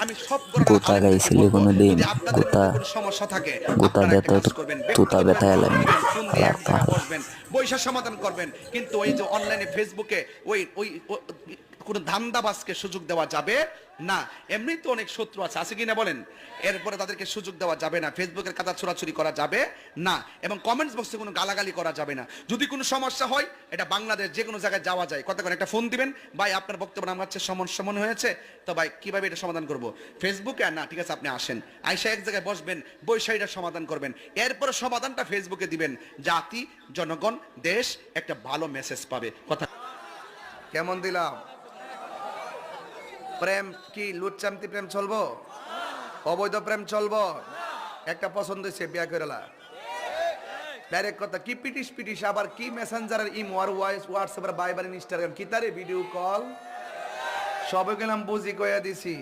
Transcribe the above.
আমি সব গণনা গোতা আলেমদেরকে গাইছিলি বলবো, কোনোদিন? যদি আপনাদের গোতা মধ্যে কোনো সমস্যা থাকে গোতা আপনারা একটা বেতা কাজ তো করবেন, তোতা ব্যক্তিগতভাবে বেতা ফোন এলাম দিবেন, ফোন দিয়ে হালার এক জায়গায় পাহালা। বসবেন, বৈশা সমাধান করবেন। কিন্তু ওই যে অনলাইনে ফেসবুকে ওই ওই কোনো ধান্দাবাজকে সুযোগ দেওয়া যাবে না। এমনি তো অনেক শত্রু আছে কিনা বলেন? এরপরে তাদেরকে সুযোগ দেওয়া যাবে না, ফেসবুকের কাদা ছোড়াছুরি করা যাবে না, এবং কমেন্টস বক্সে কোনো গালাগালি করা যাবে না। যদি কোনো সমস্যা হয়, এটা বাংলাদেশ যে কোনো জায়গায় যাওয়া যায়, কথা একটা ফোন দিবেন, ভাই আপনার বক্তব্য আমার কাছে সমস্যা মনে হয়েছে, তো ভাই কিভাবে এটা সমাধান করব? ফেসবুকে আর না, ঠিক আছে আপনি আসেন, আইসা এক জায়গায় বসবেন, বৈশা এটা সমাধান করবেন, এরপরে সমাধানটা ফেসবুকে দিবেন, জাতি, জনগণ, দেশ একটা ভালো মেসেজ পাবে। কথা কেমন দিলাম? প্রেম কি লুচ্চামতি প্রেম চলবো? অবৈধ প্রেম চলবো? একটা পছন্দ হয়েছে, বিয়া করেলা, ডাইরেক্ট কথা। কি পিটিস পিটিস, আবার কি মেসেঞ্জারের ইমো আর ভয়েস, হোয়াটসঅ্যাপ আর ভাইবার ইনস্টাগ্রাম, কি তারে ভিডিও কল, সবে গেলাম বুঝি কইয়া দিছি।